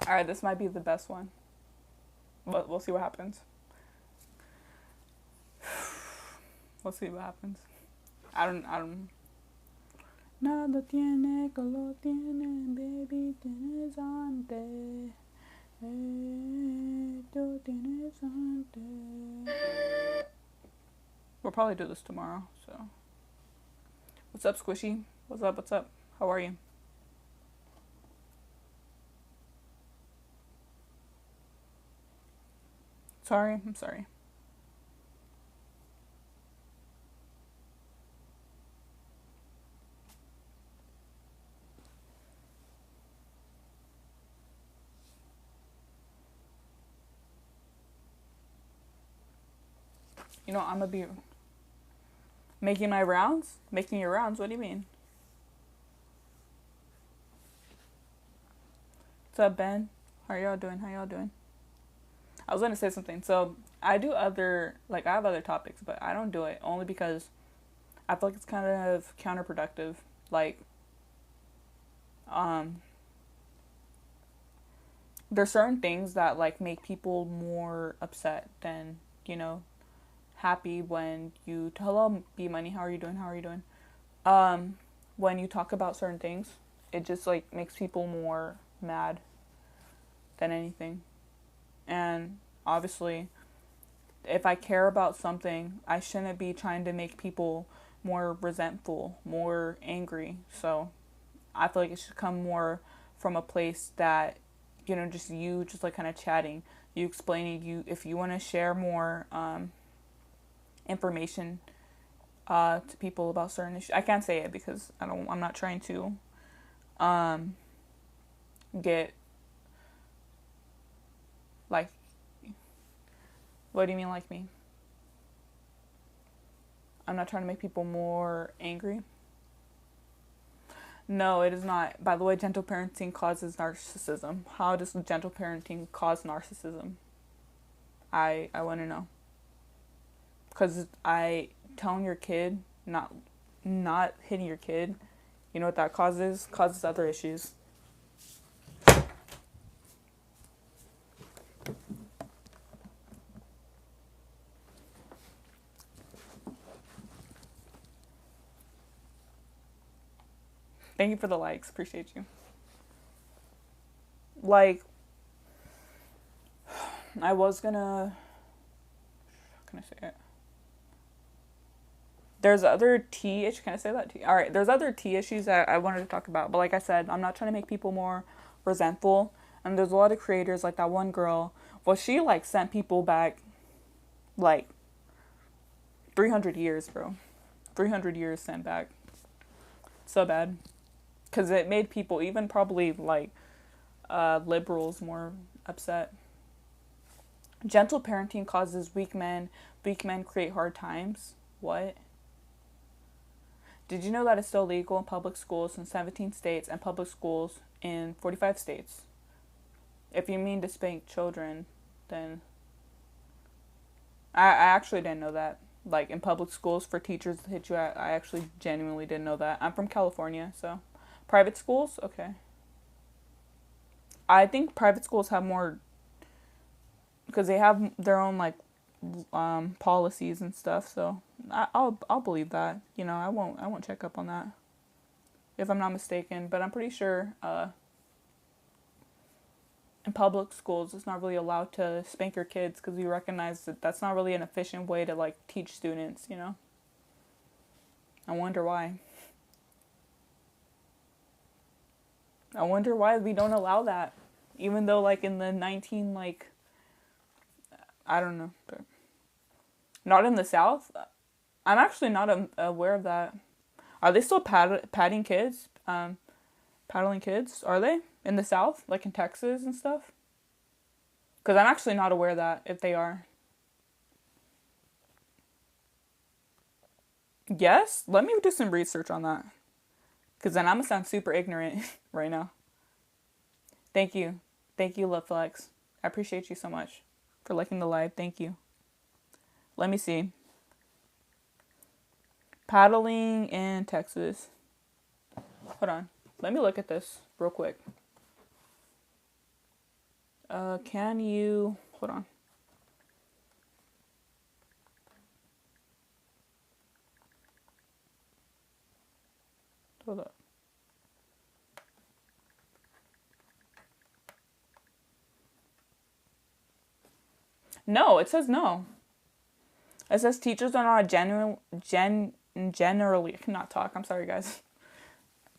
All right, this might be the best one, but we'll see what happens. We'll see what happens. I don't. Nada tiene color tiene, baby, tienes ante. Tú tienes ante. We'll probably do this tomorrow, so. What's up, Squishy? What's up? What's up? How are you? Sorry, I'm sorry. You know, I'm gonna be making my rounds? Making your rounds? What do you mean? What's up, Ben? How are y'all doing? How y'all doing? I was gonna say something. So, I do other, like, I have other topics, but I don't do it only because I feel like it's kind of counterproductive. Like, um, there's certain things that, like, make people more upset than, you know, happy when you, hello, B Money, how are you doing? How are you doing? Um, when you talk about certain things, it just, like, makes people more mad than anything. And obviously, if I care about something, I shouldn't be trying to make people more resentful, more angry. So I feel like it should come more from a place that, you know, just you just like kind of chatting, you explaining, you if you want to share more information to people about certain issues. I can't say it because I'm not trying to um, get like, what do you mean like me? I'm not trying to make people more angry. No, it is not. By the way, gentle parenting causes narcissism. How does gentle parenting cause narcissism? I want to know. Because I telling your kid not hitting your kid, you know what that causes? Causes other issues. Thank you for the likes. Appreciate you. Like, I was gonna. How can I say it? There's other tea issues. Can I say that? Tea? All right. There's other tea issues that I wanted to talk about, but like I said, I'm not trying to make people more resentful. And there's a lot of creators like that one girl. Well, she like sent people back like 300 years, bro. 300 years sent back. So bad. Because it made people, even probably like liberals, more upset. Gentle parenting causes weak men. Weak men create hard times. What? Did you know that it's still legal in public schools in 17 states and public schools in 45 states? If you mean to spank children, then I actually didn't know that. Like in public schools for teachers to hit you, I actually genuinely didn't know that. I'm from California, so private schools, okay. I think private schools have more because they have their own like policies and stuff. So I'll believe that. You know, I won't check up on that if I'm not mistaken. But I'm pretty sure in public schools it's not really allowed to spank your kids because we recognize that that's not really an efficient way to like teach students. You know, I wonder why. I wonder why we don't allow that, even though like in the 19 like I don't know, but not in the South. I'm actually not aware of that. Are they still patting kids? Paddling kids? Are they in the South, like in Texas and stuff? Because I'm actually not aware of that if they are. Yes, let me do some research on that. Because then I'm gonna sound super ignorant right now. Thank you, Love Flex. I appreciate you so much for liking the live. Thank you. Let me see. Paddling in Texas. Hold on. Let me look at this real quick. Can you hold on? Hold up. No, it says no. It says teachers are not generally, I cannot talk. I'm sorry, guys.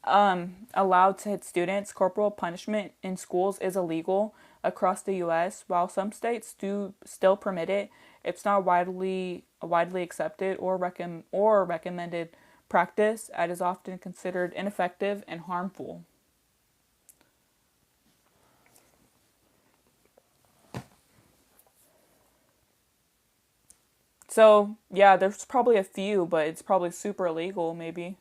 Allowed to hit students. Corporal punishment in schools is illegal across the U.S. While some states do still permit it, it's not widely accepted or recommended practice. It is often considered ineffective and harmful. So yeah, there's probably a few, but it's probably super illegal, maybe.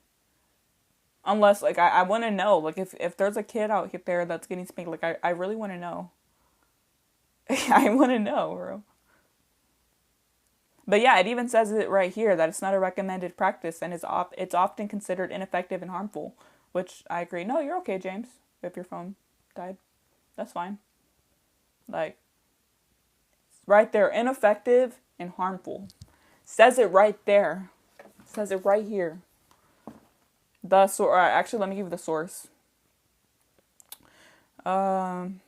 Unless like I want to know, like if there's a kid out there that's getting spanked, like I really want to know. I want to know, bro. But yeah, it even says it right here that it's not a recommended practice and it's often considered ineffective and harmful, which I agree. No, you're okay, James. If your phone died, that's fine. Like right there, ineffective and harmful. Says it right there. Says it right here. The source. Actually, let me give you the source. Harvard.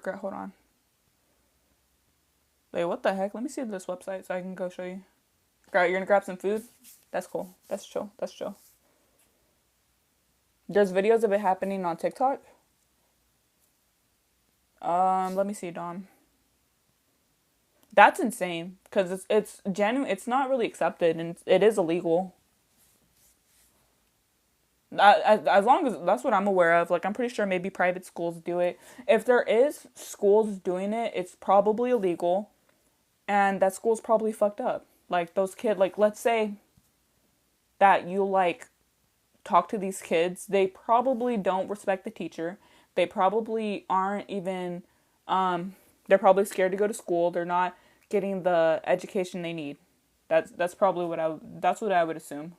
Hold on. Wait, what the heck? Let me see this website so I can go show you. You're gonna grab some food? That's cool. That's chill. That's chill. There's videos of it happening on TikTok. Let me see, Dom. That's insane because it's genuine. It's not really accepted and it is illegal. As long as that's what I'm aware of, like I'm pretty sure maybe private schools do it. If there is schools doing it, it's probably illegal, and that school's probably fucked up. Like those kids, like let's say that you like talk to these kids, they probably don't respect the teacher. They probably aren't even. They're probably scared to go to school. They're not getting the education they need. That's probably that's what I would assume.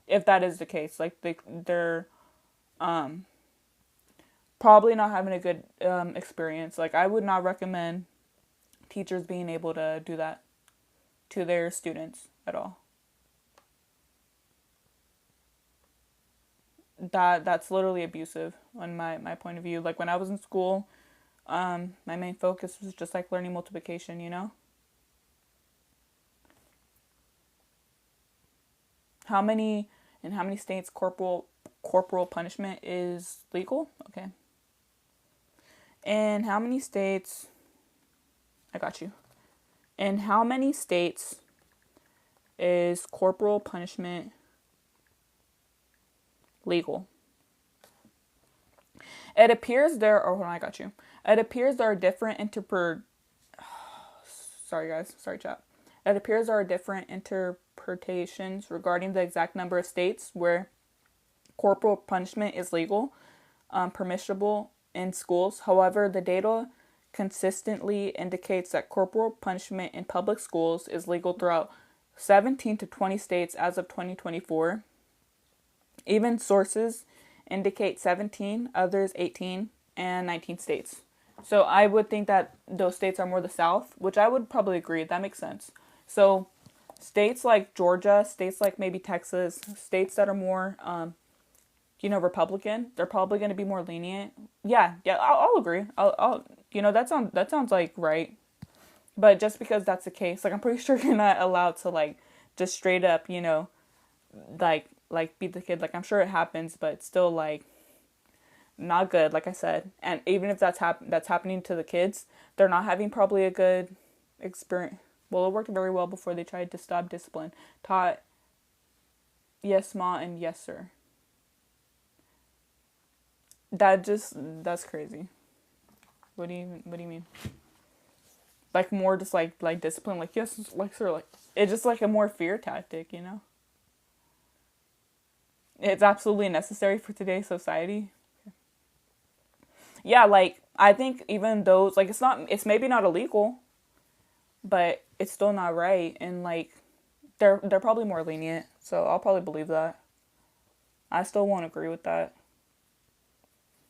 If that is the case, like they're probably not having a good experience. Like I would not recommend teachers being able to do that to their students at all. That's literally abusive on my point of view. Like when I was in school, my main focus was just like learning multiplication, you know? How many in how many states corporal punishment is legal? Okay. And how many states I got you. In how many states is corporal punishment legal? It appears there hold on, I got you. It appears there are different sorry guys, sorry chat. It appears there are different interpretations regarding the exact number of states where corporal punishment is legal, permissible in schools. However, the data consistently indicates that corporal punishment in public schools is legal throughout 17 to 20 states as of 2024. Even sources indicate 17, others 18, and 19 states. So I would think that those states are more the South, which I would probably agree. That makes sense. So states like Georgia, states like maybe Texas, states that are more, Republican, they're probably going to be more lenient. Yeah, I'll agree. That sounds like right. But just because that's the case, like I'm pretty sure you're not allowed to like just straight up, like beat the kid. Like I'm sure it happens, but it's still like not good, like I said. And even if that's happening to the kids, they're not having probably a good experience. Well, it worked very well before they tried to stop discipline. Taught yes ma and yes sir. That's crazy. What do you mean? Like more just like discipline, like yes, like sir, like it's just like a more fear tactic, you know? It's absolutely necessary for today's society. Yeah, like I think even those like it's maybe not illegal, but it's still not right, and like they're probably more lenient, so I'll probably believe that. I still won't agree with that.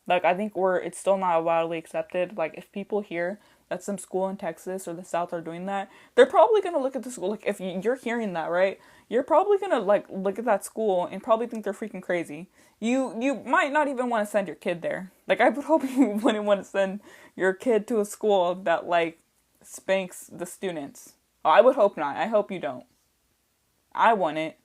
Like, I think it's still not widely accepted. Like, if people hear that some school in Texas or the South are doing that, they're probably gonna look at the school. Like, if you're hearing that, right? You're probably gonna like look at that school and probably think they're freaking crazy. You might not even want to send your kid there. Like, I would hope you wouldn't want to send your kid to a school that like spanks the students. Oh, I would hope not. I hope you don't. I want it.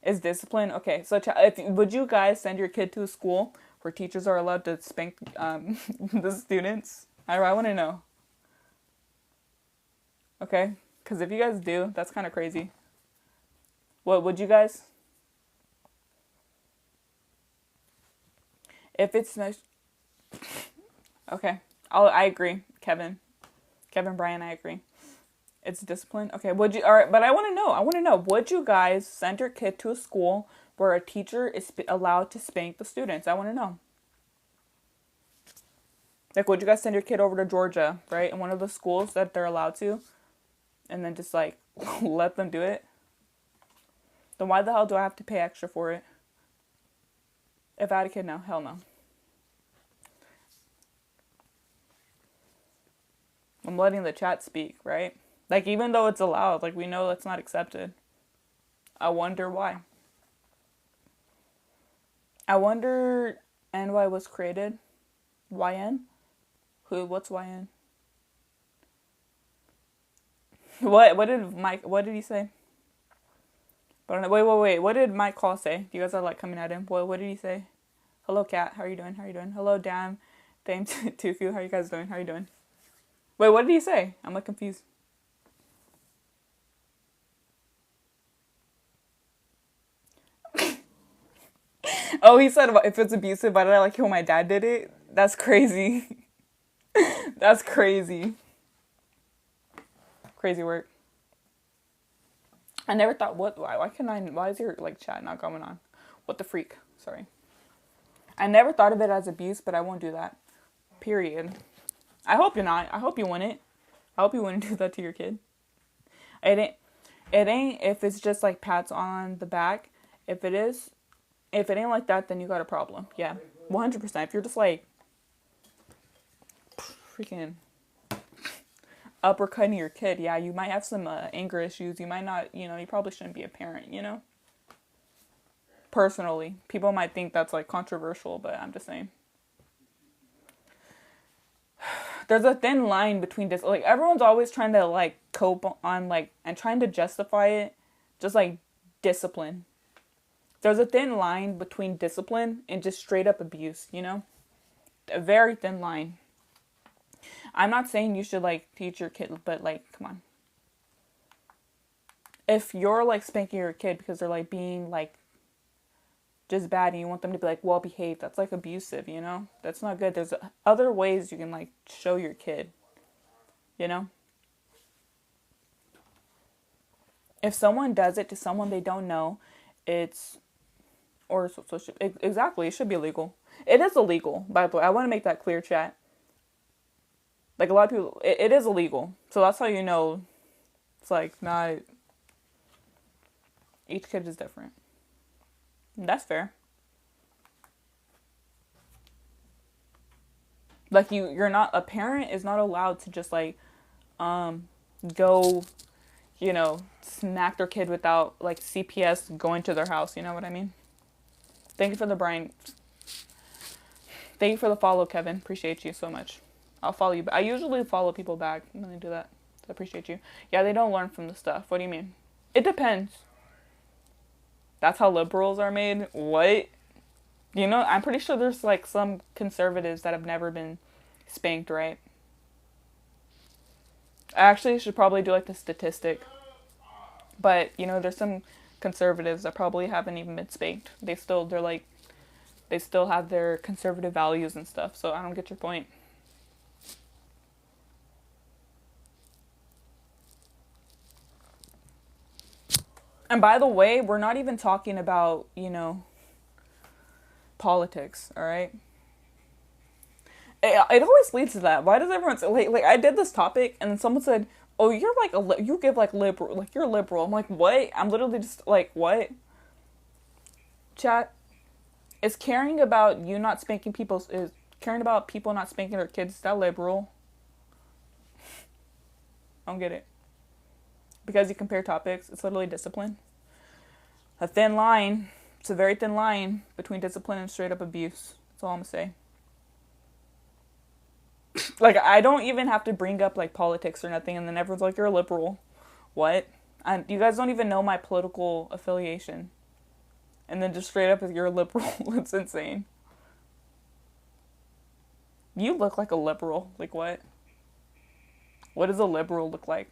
Is discipline okay? So, if would you guys send your kid to a school where teachers are allowed to spank the students? I want to know. Okay, because if you guys do, that's kind of crazy. What would you guys? If it's nice, okay. I agree, Kevin Bryan. I agree. It's discipline. Okay, would you? All right, but I want to know. I want to know. Would you guys send your kid to a school where a teacher is allowed to spank the students? I want to know. Like, would you guys send your kid over to Georgia, right, in one of the schools that they're allowed to, and then just like let them do it? Then why the hell do I have to pay extra for it? If I had a kid now, hell no. I'm letting the chat speak, right? Like, even though it's allowed, like, we know it's not accepted. I wonder why. I wonder NY was created. YN? What's YN? What did he say? But wait. What did Mike Call say? You guys are like coming at him. What did he say? Hello, Kat. How are you doing? Hello, Dan. Dame Tuku. How are you guys doing? How are you doing? Wait, what did he say? I'm like confused. Oh, he said if it's abusive, but I like how my dad did it. That's crazy. That's crazy. Crazy work. I never thought, why is your like chat not going on? What the freak? Sorry. I never thought of it as abuse, but I won't do that. Period. I hope you're not. I hope you wouldn't. I hope you wouldn't do that to your kid. It ain't if it's just like pats on the back. If it ain't like that, then you got a problem. Yeah. 100%. If you're just like freaking uppercutting your kid, yeah, you might have some anger issues. You might not, you probably shouldn't be a parent, Personally, people might think that's like controversial, but I'm just saying. There's a thin line between this. Like, everyone's always trying to like cope on like and trying to justify it, just like discipline. There's a thin line between discipline and just straight up abuse, A very thin line. I'm not saying you should like teach your kid, but like, come on. If you're like spanking your kid because they're like being like just bad and you want them to be like well behaved, that's like abusive, That's not good. There's other ways you can like show your kid, If someone does it to someone they don't know, exactly, it should be illegal. It is illegal, by the way. I want to make that clear, chat. Like, a lot of people, it is illegal. So that's how you know it's like not, each kid is different. That's fair. Like, you're not, a parent is not allowed to just like go, smack their kid without like CPS going to their house, you know what I mean? Thank you for the Brian. Thank you for the follow, Kevin. Appreciate you so much. I'll follow you. I usually follow people back when they do that. So I appreciate you. Yeah, they don't learn from the stuff. What do you mean? It depends. That's how liberals are made? What? I'm pretty sure there's like some conservatives that have never been spanked, right? I actually should probably do like the statistic. But, there's some conservatives that probably haven't even been spanked. They still have their conservative values and stuff. So I don't get your point. And by the way, we're not even talking about, politics, all right? It always leads to that. Why does everyone say, like I did this topic and then someone said, oh, you're like you give like liberal, like you're liberal. I'm like, what? I'm literally just like, what? Chat, Is caring about you not spanking people, is caring about people not spanking their kids, is that liberal? I don't get it. Because you compare topics, it's literally discipline. A thin line. It's a very thin line between discipline and straight up abuse. That's all I'm gonna say. Like, I don't even have to bring up like politics or nothing, and then everyone's like, "You're a liberal." What? You guys don't even know my political affiliation, and then just straight up, you're a liberal. It's insane. You look like a liberal. Like what? What does a liberal look like?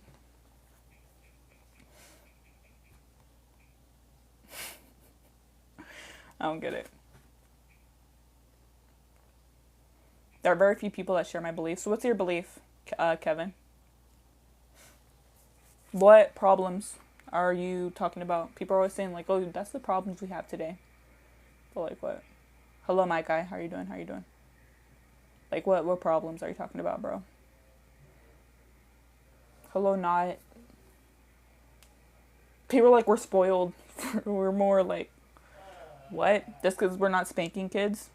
I don't get it. There are very few people that share my beliefs. So what's your belief, Kevin? What problems are you talking about? People are always saying like, "Oh, that's the problems we have today." But like what? Hello, my guy. How are you doing? How are you doing? Like what problems are you talking about, bro? Hello, not. People are like, we're spoiled. We're more like, what? Just because we're not spanking kids?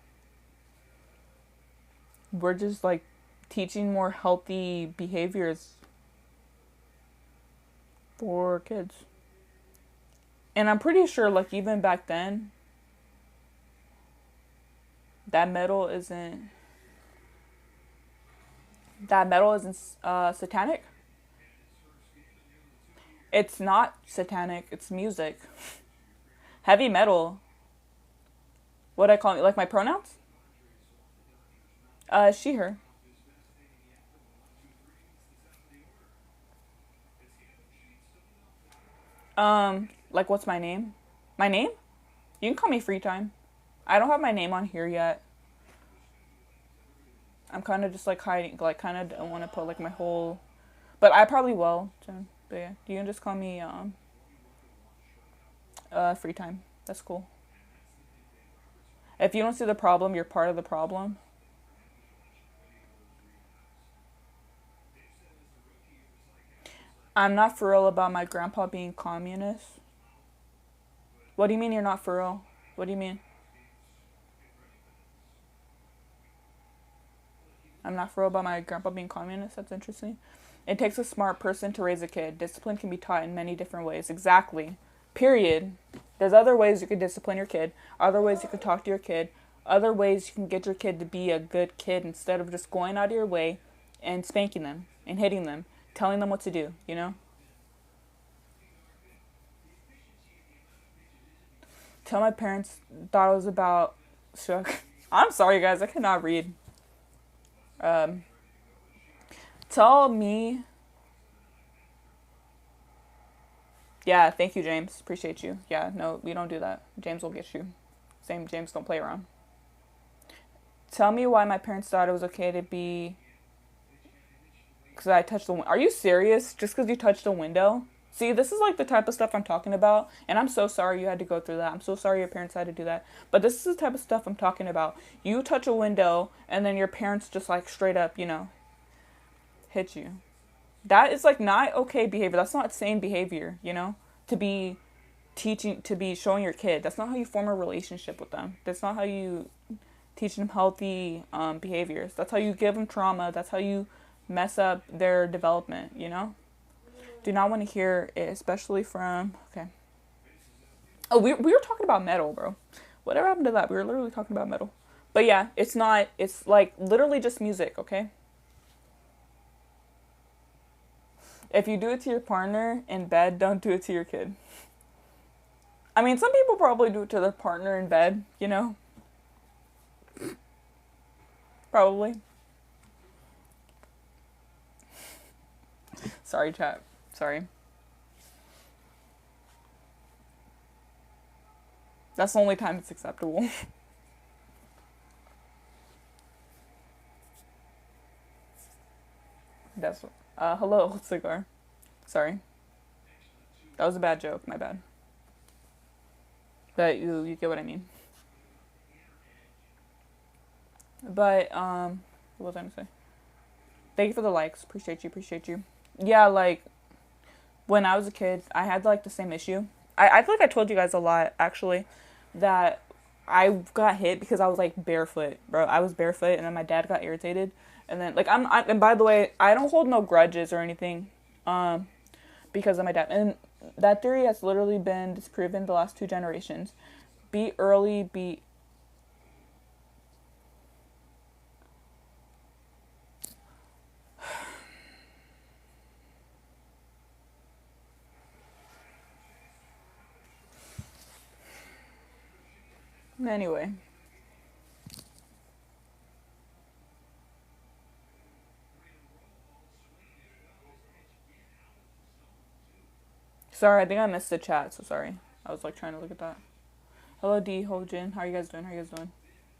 We're just like teaching more healthy behaviors for kids. And I'm pretty sure, like, even back then, that metal isn't satanic. It's not satanic. It's music. Heavy metal. What I call it? Like my pronouns? She, her. Like what's my name? My name? You can call me free time. I don't have my name on here yet. I'm kind of just like hiding, like kind of don't want to put like my whole, but I probably will. So, but yeah, you can just call me free time. That's cool. If you don't see the problem, you're part of the problem. I'm not for real about my grandpa being communist. What do you mean you're not for real? What do you mean? I'm not for real about my grandpa being communist. That's interesting. It takes a smart person to raise a kid. Discipline can be taught in many different ways. Exactly. Period. There's other ways you can discipline your kid. Other ways you can talk to your kid. Other ways you can get your kid to be a good kid instead of just going out of your way and spanking them and hitting them, telling them what to do, you know? Tell my parents thought it was about. I'm sorry, guys. I cannot read. Um, tell me. Yeah, thank you, James. Appreciate you. Yeah, no, we don't do that. James will get you. Same, James don't play around. Tell me why my parents thought it was okay to be. Because I touched the window. Are you serious? Just because you touched a window? See, this is like the type of stuff I'm talking about. And I'm so sorry you had to go through that. I'm so sorry your parents had to do that. But this is the type of stuff I'm talking about. You touch a window and then your parents just like straight up, hit you. That is like not okay behavior. That's not sane behavior, to be to be showing your kid. That's not how you form a relationship with them. That's not how you teach them healthy behaviors. That's how you give them trauma. That's how you mess up their development. Do not want to hear it, especially from, okay. Oh, we were talking about metal, bro. Whatever happened to that? We were literally talking about metal. But yeah, it's like literally just music, okay? If you do it to your partner in bed, don't do it to your kid. I mean, some people probably do it to their partner in bed. Probably. Sorry, chat. Sorry. That's the only time it's acceptable. That's hello, cigar. Sorry. That was a bad joke, my bad. But you get what I mean. But what was I gonna say? Thank you for the likes. Appreciate you. Yeah, like when I was a kid, I had like the same issue. I feel like I told you guys a lot actually that I got hit because I was like barefoot, bro. I was barefoot, and then my dad got irritated, and then like and by the way, I don't hold no grudges or anything, um, because of my dad. And that theory has literally been disproven the last two generations. Be early, be anyway. Sorry, I think I missed the chat, so sorry. I was like trying to look at that. Hello D, hello Jin. How are you guys doing? How are you guys doing?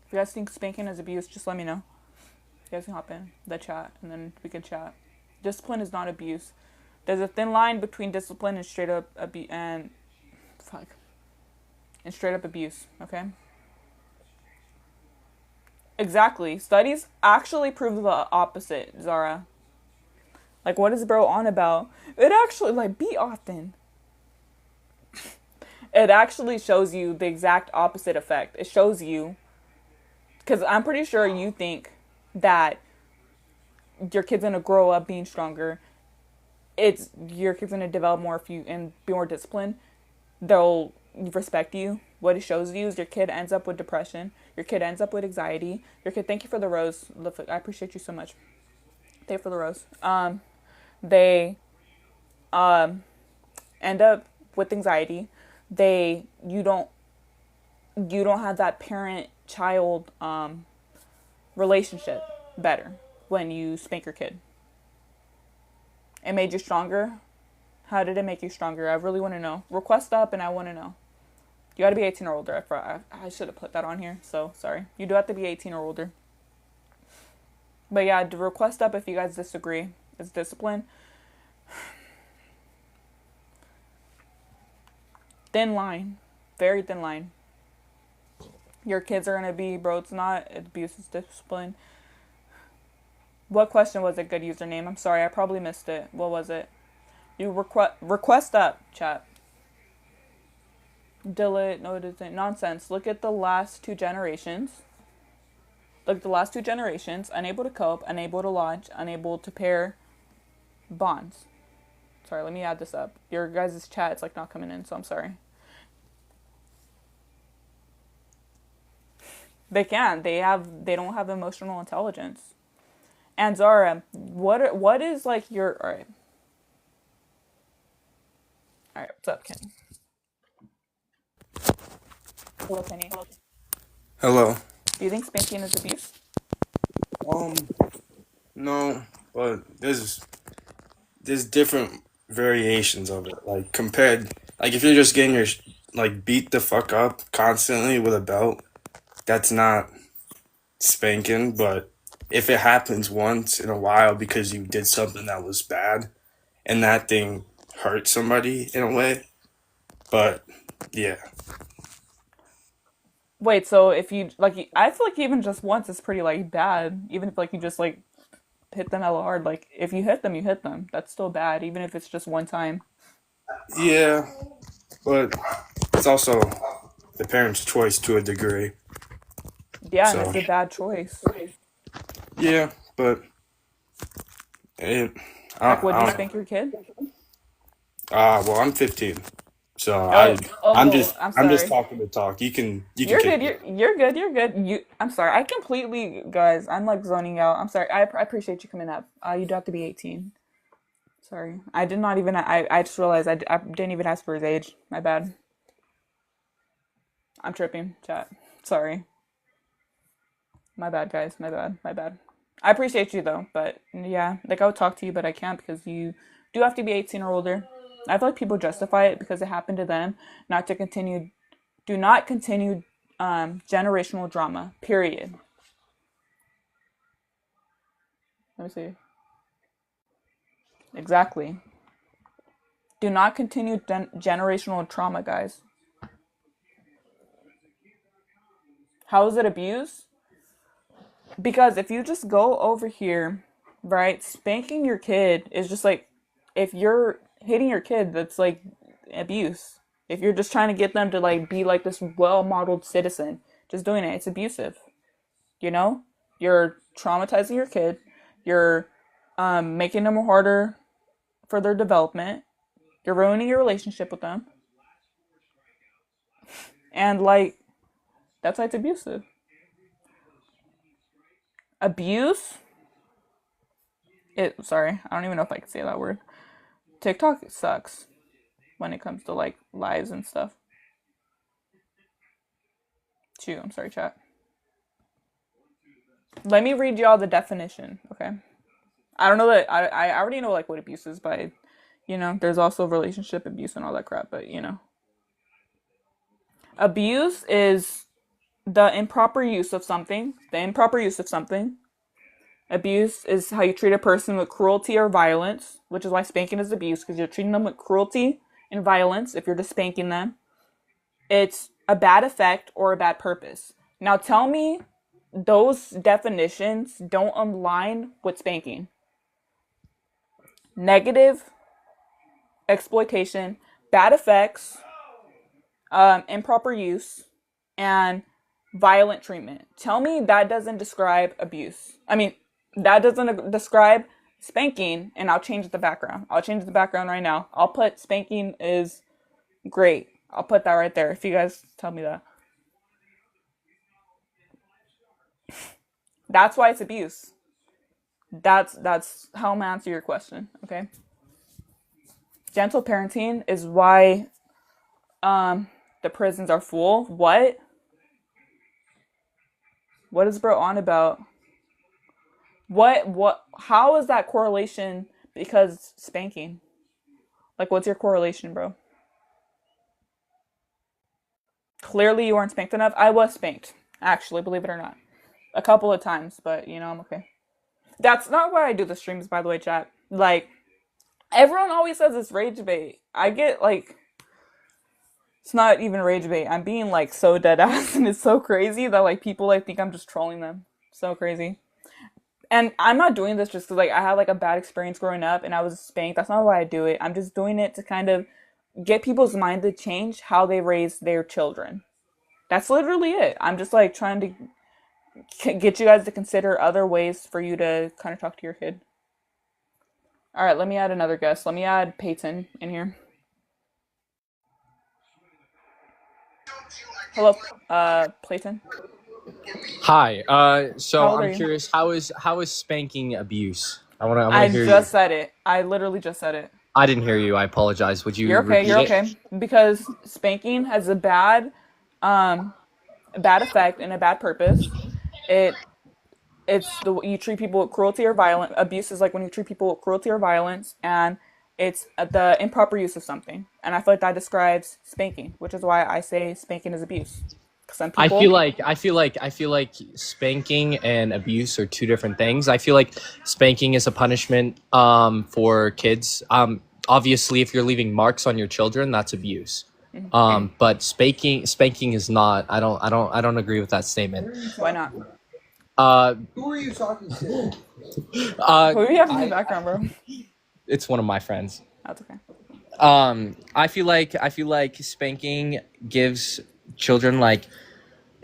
If you guys think spanking is abuse, just let me know. You guys can hop in the chat and then we can chat. Discipline is not abuse. There's a thin line between discipline and straight up abuse fuck and straight up abuse. Okay. Exactly. Studies actually prove the opposite, Zara. Like, what is bro on about? It actually like be often. It actually shows you the exact opposite effect. It shows you because I'm pretty sure you think that your kid's gonna grow up being stronger. It's your kid's gonna develop more if you and be more disciplined. They'll respect you. What it shows you is your kid ends up with depression. Your kid ends up with anxiety. Your kid, thank you for the rose. I appreciate you so much. Thank you for the rose. They end up with anxiety. They you don't have that parent child relationship better when you spank your kid. It made you stronger. How did it make you stronger? I really want to know. Request up, and I want to know. You got to be 18 or older. I should have put that on here, so sorry. You do have to be 18 or older. But yeah, request up if you guys disagree. It's discipline. Thin line. Very thin line. Your kids are going to be, bro, it's not abuse, it's discipline. What question was it? Good username. I'm sorry, I probably missed it. What was it? You request up, chat. Delete. No, it isn't. Nonsense. Look at the last two generations. Look at the last two generations. Unable to cope, unable to launch, unable to pair bonds. Sorry, let me add this up. Your guys' chat, it's like not coming in, so I'm sorry. They can. They don't have emotional intelligence. And Zara, what is like your alright. Alright, what's up, Kenny? Hello, Kenny. Hello. Do you think spanking is abuse? Um, no, but there's different variations of it. Like compared, like if you're just getting your like beat the fuck up constantly with a belt, that's not spanking. But if it happens once in a while because you did something that was bad and that thing hurt somebody in a way, but yeah, Wait, so if you like, I feel like even just once is pretty like bad. Even if like you just like hit them hella hard, like if you hit them, you hit them. That's still bad, even if it's just one time. yeah, but it's also the parent's choice to a degree. Yeah, and So it's a bad choice. yeah, but it, Like, would you I spank your kid? well, I'm 15, so Oh, oh, I'm I'm just sorry. talking to talk. You can You're good. kick me. You're good. You're good. I'm sorry. I completely, guys. I'm like zoning out. I'm sorry. I appreciate you coming up. You do have to be 18. Sorry. I did not even. I just realized I didn't even ask for his age. My bad. I'm tripping. Chat. Sorry. My bad, guys. My bad. My bad. I appreciate you though, but yeah, like I would talk to you, but I can't because you do have to be 18 or older. I feel like people justify it because it happened to them, not to continue. Do not continue generational drama. Period. Let me see. Exactly. Do not continue generational trauma, guys. How is it abuse? Because if you just go over here, right, spanking your kid is just like if you're hitting your kid, that's like abuse. If you're just trying to get them to like be like this well-modeled citizen, just doing it. It's abusive. You know, you're traumatizing your kid. You're making them harder for their development. You're ruining your relationship with them, and like that's why it's abusive. Abuse. It. Sorry, I don't even know if I can say that word. TikTok sucks when it comes to like lies and stuff. Shoot, I'm sorry, chat. Let me read y'all the definition, okay? I don't know that I already know like what abuse is, but there's also relationship abuse and all that crap. But abuse is the improper use of something. The improper use of something. Abuse is how you treat a person with cruelty or violence, which is why spanking is abuse because you're treating them with cruelty and violence if you're just spanking them. It's a bad effect or a bad purpose. Now tell me those definitions don't align with spanking. Negative exploitation, bad effects, improper use, and violent treatment. Tell me that doesn't describe abuse. I mean, that doesn't describe spanking, and I'll change the background. I'll change the background right now. I'll put spanking is great. I'll put that right there if you guys tell me that. That's why it's abuse. That's how I'm gonna answer your question. Okay. Gentle parenting is why the prisons are full. What? What is bro on about? What how is that correlation because spanking? Like what's your correlation, bro? Clearly you weren't spanked enough. I was spanked, actually, believe it or not. A couple of times, but I'm okay. That's not why I do the streams, by the way, chat. Like, everyone always says it's rage bait. I get like it's not even rage bait. I'm being like so dead ass and it's so crazy that like people like think I'm just trolling them. So crazy. And I'm not doing this just because like I had like a bad experience growing up and I was spanked. That's not why I do it. I'm just doing it to kind of get people's mind to change how they raise their children. That's literally it. I'm just like trying to get you guys to consider other ways for you to kind of talk to your kid. All right, let me add another guest. Let me add Peyton in here. Hello, Peyton. Hi. How So old are I'm you? curious, how is spanking abuse? I wanna I hear you. just said it. I literally just said it. I didn't hear you. I apologize. Would you You're okay. repeat You're it? okay. Because spanking has um, a bad effect and a bad purpose. It it's the you treat people with cruelty or violence. Abuse is like when you treat people with cruelty or violence, and it's the improper use of something. And I feel like that describes spanking, which is why I say spanking is abuse. 'Cause some I feel people, like I feel like I feel like spanking and abuse are two different things. I feel like spanking is a punishment for kids. Obviously, if you're leaving marks on your children, that's abuse. But spanking is not. I don't agree with that statement. why not? Uh, Who are you talking to? Who do you have in the I background, bro? it's one of my friends. That's okay. I feel like spanking gives children like,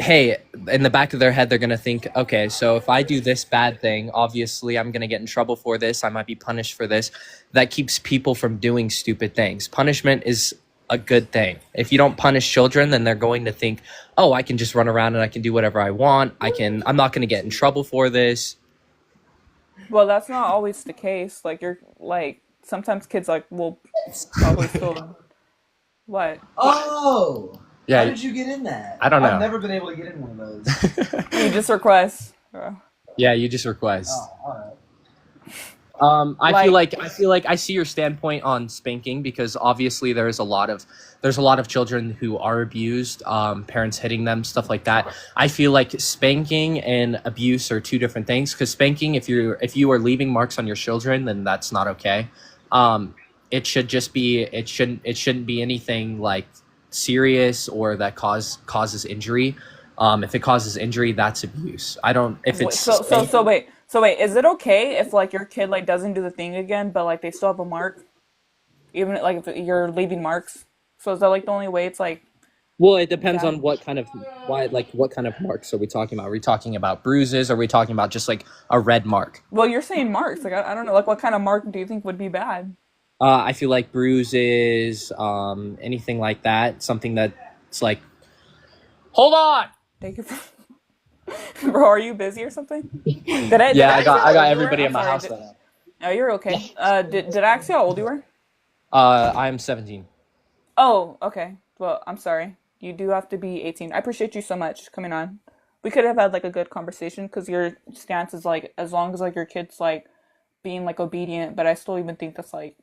hey, in the back of their head they're gonna think, okay, so if I do this bad thing, obviously I'm gonna get in trouble for this. I might be punished for this. That keeps people from doing stupid things. Punishment is a good thing. If you don't punish children, then they're going to think, oh, I can just run around and I can do whatever I want. I'm not gonna get in trouble for this. Well, that's not always the case. Like you're like sometimes kids like will probably still what? Oh, how Yeah, did you get in that? I don't I've know. never been able to get in one of those. You just request. Yeah, you just request. Oh, all right. I feel Like like I see your standpoint on spanking because obviously there's a lot of children who are abused, parents hitting them, stuff like that. I feel like spanking and abuse are two different things because spanking, if you are leaving marks on your children, then that's not okay. It should just be it shouldn't be anything like serious or that causes injury. If it causes injury, that's abuse. I don't if it's so wait. Is it okay if like your kid like doesn't do the thing again, but like they still have a mark, even like if you're leaving marks? So is that like the only way it's like Well, it depends Yeah. on what kind of what kind of marks are we talking about? Are we talking about bruises? Or are we talking about just like a red mark? Well, you're saying marks. Like I don't know. Like what kind of mark do you think would be bad? I feel like bruises, anything like that, something that's like, hold on. Thank you for. Bro, are you busy or something? Did Yeah, I ask you I how got old you were? everybody I'm in my sorry. house right now. Oh, you're okay. Did I ask you how old you were? I'm 17. Oh, okay. Well, I'm sorry. You do have to be 18. I appreciate you so much coming on. We could have had like a good conversation because your stance is like as long as like your kid's like being like obedient, but I still even think that's like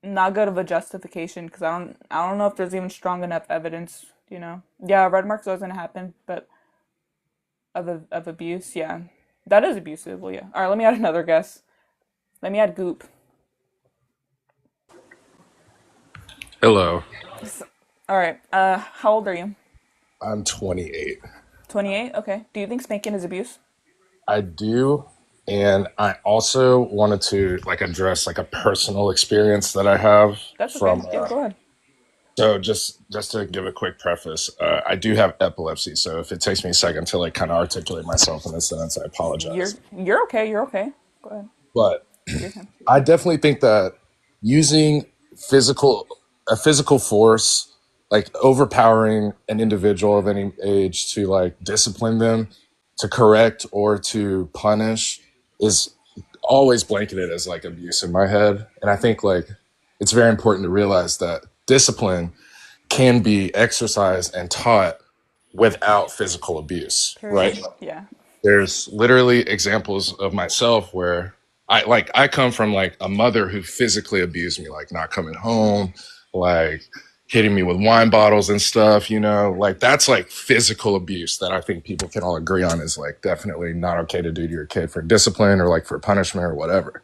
not good of a justification because I don't know if there's even strong enough evidence. Yeah, red marks doesn't happen, but of abuse, yeah, that is abusive. Well, yeah. All right, let me add another guess. Let me add Goop. Hello, All right. How old are you? I'm 28. 28. Okay. Do you think spanking is abuse? I do, and I also wanted to like address like a personal experience that I have That's okay. from. Yeah, go ahead. So just to give a quick preface, I do have epilepsy. So if it takes me a second to like kind of articulate myself in this sentence, I apologize. You're okay. You're okay. Go ahead. But Take your time. I definitely think that using physical a physical force, like overpowering an individual of any age to like discipline them, to correct or to punish is always blanketed as like abuse in my head. And I think like it's very important to realize that discipline can be exercised and taught without physical abuse, right? Period. Yeah. There's literally examples of myself where I come from like a mother who physically abused me, like not coming home, like hitting me with wine bottles and stuff, like that's like physical abuse that I think people can all agree on is like definitely not okay to do to your kid for discipline or like for punishment or whatever.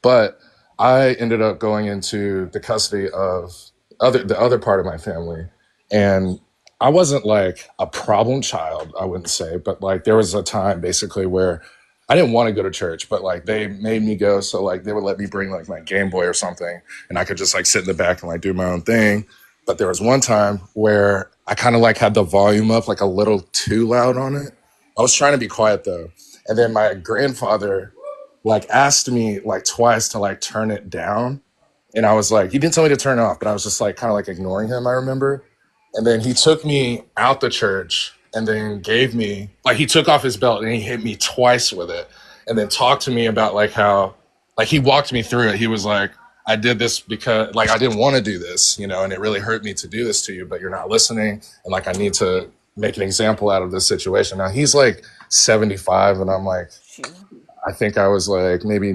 But I ended up going into the custody of the other part of my family, and I wasn't like a problem child, I wouldn't say, but like there was a time basically where I didn't want to go to church, but like they made me go, so like they would let me bring like my Game Boy or something, and I could just like sit in the back and like do my own thing. But there was one time where I kind of like had the volume up like a little too loud on it. I was trying to be quiet though, and then my grandfather like asked me like twice to like turn it down. And I was like, he didn't tell me to turn it off, but I was just like kind of like ignoring him, I remember. And then he took me out the church and then gave me like he took off his belt and he hit me twice with it and then talked to me about like how like he walked me through it. He was like, I did this because like I didn't want to do this, and it really hurt me to do this to you, but you're not listening. And like I need to make an example out of this situation. Now he's like 75 and I'm like Shoot. I think I was like maybe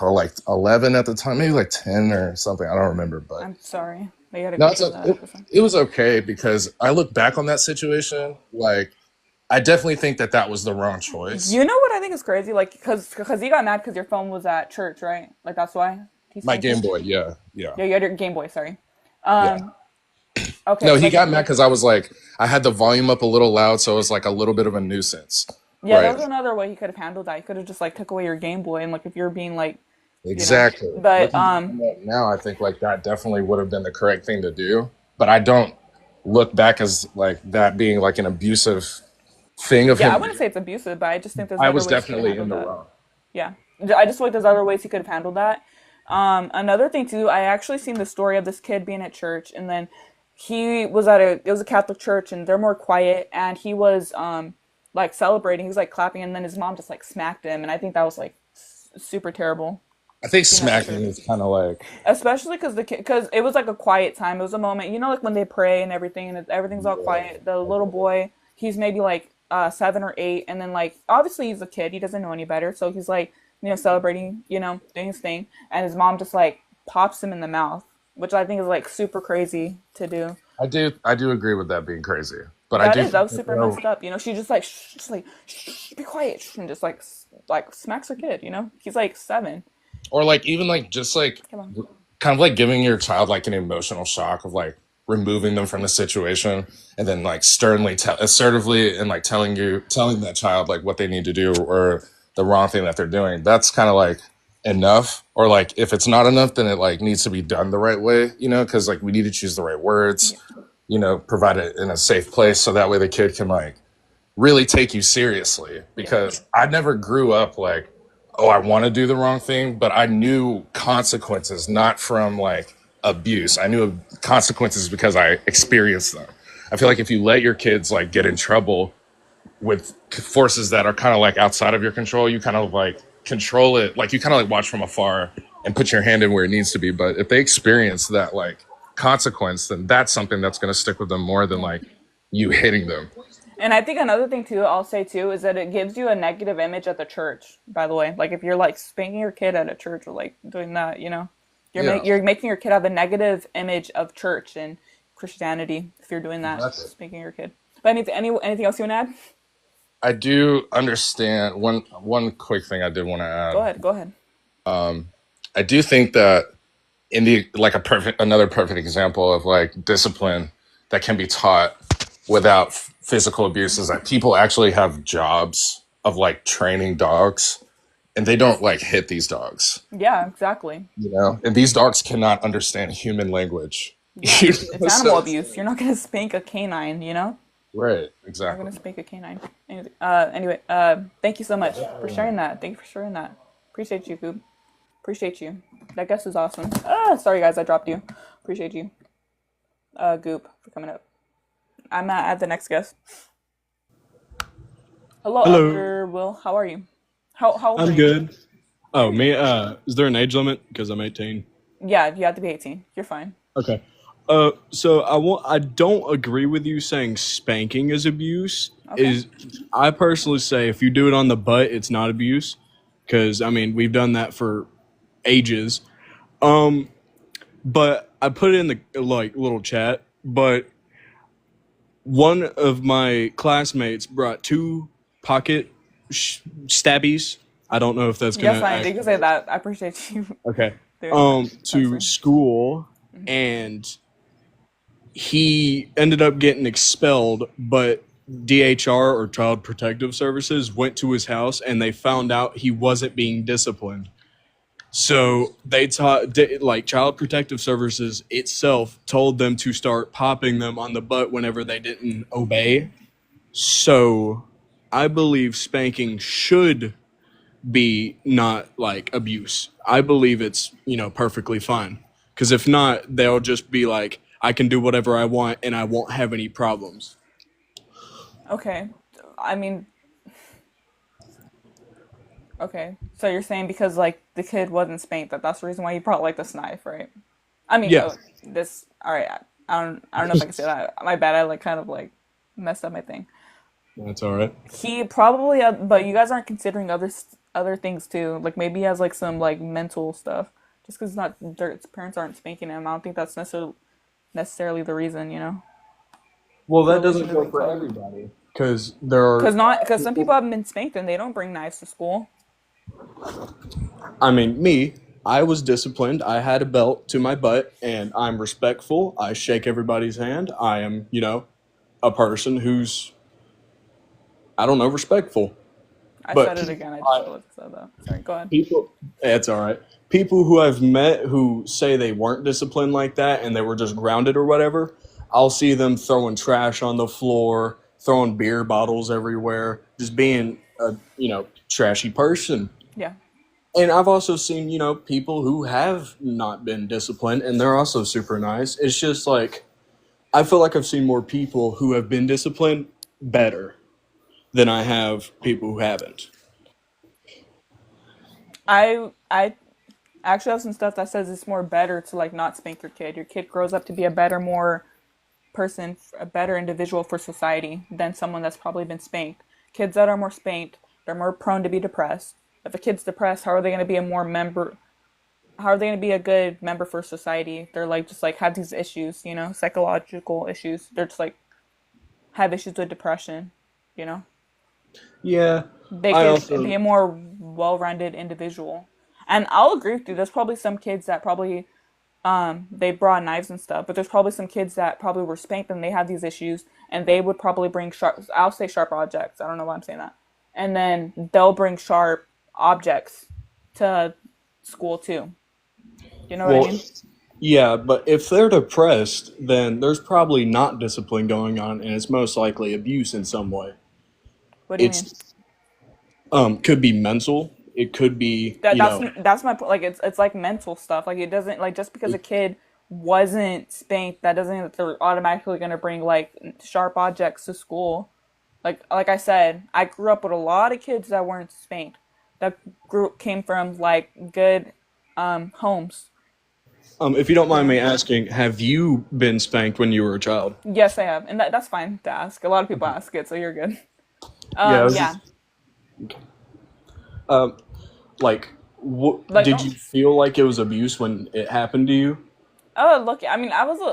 like 11 at the time, maybe like 10 or something. I don't remember, but I'm sorry that you had to no, go it's through that. it was okay because I look back on that situation. Like, I definitely think that that was the wrong choice. You know what I think is crazy? Like, because he got mad because your phone was at church, right? Like that's why he My spanked Game you. Boy, yeah, yeah, Yeah, you had your Game Boy. Sorry. yeah. Um. Okay. No, he Like. got mad because I was like, I had the volume up a little loud, so it was like a little bit of a nuisance, Yeah, that right? was another way he could have handled that. He could have just like took away your Game Boy and like if you're being like, you know. Exactly. But Looking back on that now, I think like that definitely would have been the correct thing to do. But I don't look back as like that being like an abusive thing of yeah, I him. wouldn't say it's abusive, but I just think there's I other was ways he could have definitely in handled the that. wrong. Yeah, I just feel like there's other ways he could have handled that. Another thing too, I actually seen the story of this kid being at church, and then it was a Catholic church, and they're more quiet, and he was like celebrating, he was like clapping, and then his mom just like smacked him, and I think that was like super terrible I think being at the smacking church, is kind of like especially because because it was like a quiet time. It was a moment, like when they pray and everything, and everything's all yeah, quiet. The little boy, he's maybe like 7 or 8, and then like obviously he's a kid, he doesn't know any better, so he's like celebrating, doing his thing, and his mom just like pops him in the mouth, which I think is like super crazy to do. I do agree with that being crazy, but I do That think was that super messed up. She just like just like shh, be quiet, and just like smacks her kid. He's like 7. or like even like just like Come on. kind of like giving your child like an emotional shock of like removing them from the situation and then like sternly assertively and like telling that child like what they need to do or the wrong thing that they're doing. That's kind of like enough. or like if it's not enough, then it like needs to be done the right way, you know, because like we need to choose the right words, Yeah. you know, provide it in a safe place so that way the kid can like really take you seriously. Yeah. Because I never grew up like, oh, I want to do the wrong thing, but I knew consequences, not from like abuse. I knew of consequences because I experienced them. I feel like if you let your kids like get in trouble with forces that are kind of like outside of your control, you kind of like control it, like you kind of like watch from afar and put your hand in where it needs to be. But if they experience that like consequence, then that's something that's going to stick with them more than Yeah. like you hitting them. And I think another thing too, I'll say too, is that it gives you a negative image at the church. By the way, like if you're like spanking your kid at a church or like doing that, you know, Yeah, you're making your kid have a negative image of church and Christianity if you're doing that, exactly. spanking your kid. But anything else you want to add? I do understand one quick thing I did want to Go add. ahead. Go ahead. I do think that in the like a perfect another perfect example of like discipline that can be taught without physical abuse is that people actually have jobs of like training dogs and they don't like hit these dogs, Yeah, exactly. you know, and these dogs cannot understand human language. Yeah, You it's know? animal So, abuse. You're not gonna spank a canine, you know. right, You're not exactly. gonna spank a canine. Anyway, thank you so much for sharing that. Thank you for sharing that. Appreciate you, Goop. Appreciate you. That guest is awesome. Sorry guys, I dropped you. Appreciate you, Goop, for coming up. I'm at the next guest. Hello, Hello, Elder Will. How are you? How old are I'm you? good. Oh, me, is there an age limit? Because I'm 18. Yeah, you have to be 18. You're fine. Okay. So I don't agree with you saying spanking is abuse. Okay. Is I personally say if you do it on the butt, it's not abuse. Because I mean, we've done that for ages. Um, but I put it in the like little chat. But one of my classmates brought two pocket stabbies. I don't know if that's Yes, gonna fine. You actually can say that. I appreciate you okay. doing that. To Professor. school, and he ended up getting expelled, but DHR or Child Protective Services went to his house and they found out he wasn't being disciplined. So they taught, like, Child Protective Services itself told them to start popping them on the butt whenever they didn't obey. So I believe spanking should be not like abuse. I believe it's, perfectly fine. Because if not, they'll just be like, I can do whatever I want and I won't have any problems. Okay. I mean, okay. So you're saying because like the kid wasn't spanked, that's the reason why he brought like this knife, right? I mean, Yeah, oh, this. All right. I don't know if I can say that. My bad. I like kind of like messed up my thing. that's all right. He probably, but you guys aren't considering other things too. Like maybe he has like some like mental stuff. Just because not their parents aren't spanking him, I don't think that's necessarily the reason. You know, Well, that correlation doesn't doesn't go for come. everybody. Because there are Because some people people, haven't been spanked and they don't bring knives to school. I mean, me, I was disciplined. I had a belt to my butt and I'm respectful. I shake everybody's hand. I am, a person who's, I don't know, respectful. I But said it again. I just realized I said that. Sorry. Go ahead. people, it's all right. People who I've met who say they weren't disciplined like that and they were just grounded or whatever, I'll see them throwing trash on the floor, throwing beer bottles everywhere, just being a, trashy person. Yeah. And I've also seen, people who have not been disciplined and they're also super nice. It's just like, I feel like I've seen more people who have been disciplined better than I have people who haven't. I actually have some stuff that says it's more better to like not spank your kid. Your kid grows up to be a better, more person, a better individual for society than someone that's probably been spanked. Kids that are more spanked, they're more prone to be depressed. If a kid's depressed, how are they going to be a more member? How are they going to be a good member for society? They're like just like have these issues, you know, psychological issues. They're just like have issues with depression, you know. Yeah, They I could be also, a more well-rounded individual. And I'll agree with you. There's probably some kids that probably they brought knives and stuff, but there's probably some kids that probably were spanked and they have these issues, and they would probably bring sharp. I'll say sharp objects. I don't know why I'm saying that. And then they'll bring sharp objects to school too. You know what I Well, mean? yeah, but if they're depressed, then there's probably not discipline going on, and it's most likely abuse in some way. What do you mean? It's could be mental. It could be, That that's my point. Like it's like mental stuff. Like it doesn't like just because a kid wasn't spanked, that doesn't mean that they're automatically gonna bring like sharp objects to school. Like I said, I grew up with a lot of kids that weren't spanked. That group came from like good homes. if you don't You mind know? me asking, have you been spanked when you were a child? Yes, I have, and that's fine to ask. A lot of people ask it, so you're good. Yeah, I was Yeah. just, um, like, Like did don't. you feel like it was abuse when it happened to you? Oh, look. I mean, honestly,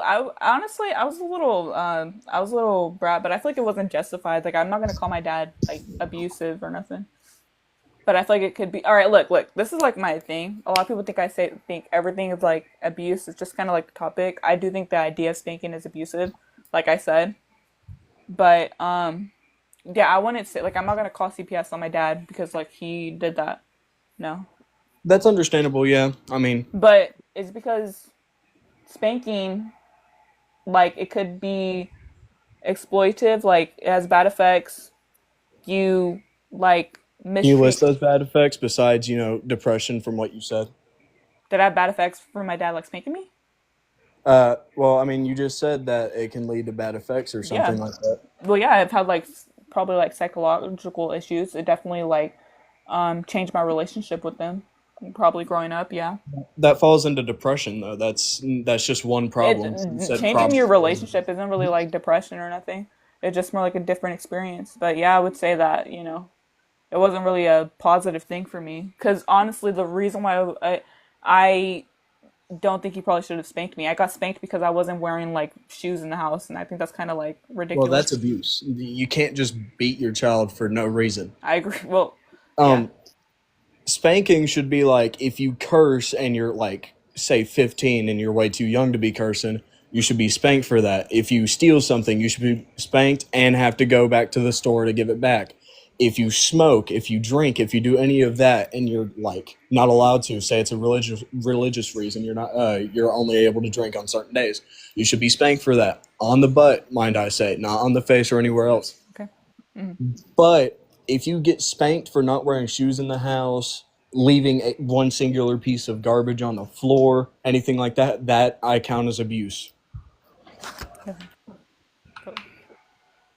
I was a little brat, but I feel like it wasn't justified. Like, I'm not gonna call my dad like abusive or nothing. But I feel like it could be. All right, look. This is like my thing. A lot of people think everything is like abuse. It's just kind of like the topic. I do think the idea of spanking is abusive, like I said. But yeah, I wouldn't say like I'm not gonna call CPS on my dad because like he did that. No, That's understandable. Yeah, I mean, but it's because spanking, like it could be exploitive. Like it has bad effects. You like can you list mistreat. those bad effects besides, depression from what you said? Did I have bad effects from my dad like spanking me? Well, I mean, you just said that it can lead to bad effects or Yeah. something like that. Well, yeah, I've had like probably like psychological issues. It definitely like changed my relationship with them. Probably growing up, yeah. That falls into depression, though. That's just one problem. You It said changing your problem. relationship isn't really like depression or nothing. It's just more like a different experience. But yeah, I would say that it wasn't really a positive thing for me. Because honestly, the reason why I don't think he probably should have spanked me. I got spanked because I wasn't wearing like shoes in the house, and I think that's kind of like Well, ridiculous. that's abuse. You can't just beat your child for no reason. I agree. Well, yeah. Um, Spanking should be like if you curse and you're like, say, 15 and you're way too young to be cursing, you should be spanked for that. If you steal something, you should be spanked and have to go back to the store to give it back. If you smoke, if you drink, if you do any of that and you're like not allowed to, say it's a religious reason, you're only able to drink on certain days, you should be spanked for that. On the butt, mind I say, not on the face or anywhere else. Okay. But if you get spanked for not wearing shoes in the house, leaving one singular piece of garbage on the floor, anything like that, that I count as abuse.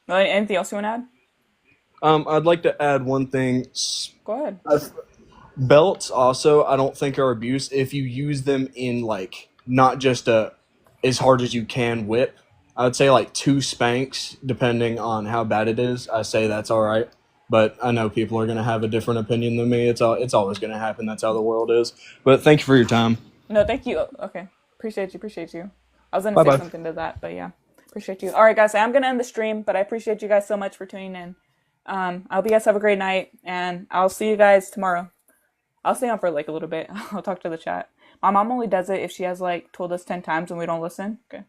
Anything else you want to add? I'd like to add one thing. Go ahead. Belts also, I don't think are abuse if you use them in like not just a as hard as you can whip. I would say like two spanks, depending on how bad it is. I say that's all right, but I know people are gonna have a different opinion than me. It's always gonna happen. That's how the world is. But thank you for your time. No, thank you. Okay. Appreciate you. I was gonna Bye say bye. something to that, but yeah. Appreciate you. All right, guys. I'm gonna end the stream, but I appreciate you guys so much for tuning in. I hope you guys have a great night, and I'll see you guys tomorrow. I'll stay on for like a little bit. I'll talk to the chat. My mom only does it if she has like told us 10 times and we don't listen. Okay.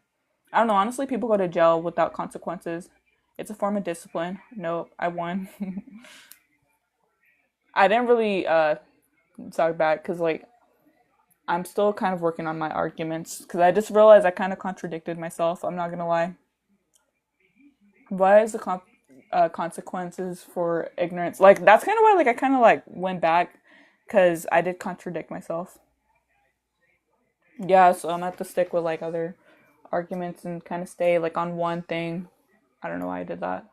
I don't know. Honestly, people go to jail without consequences. It's a form of discipline. Nope, I won. I didn't really talk back because like I'm still kind of working on my arguments because I just realized I kind of contradicted myself. I'm not gonna lie. Why is the consequences for ignorance? Like that's kind of why like I kind of like went back because I did contradict myself. Yeah, so I'm gonna have to stick with like other arguments and kind of stay like on one thing. I don't know why I did that.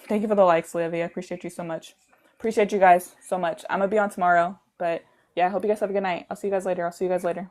Thank you for the likes, Livy. I appreciate you so much. Appreciate you guys so much. I'm gonna be on tomorrow, but yeah, I hope you guys have a good night. I'll see you guys later.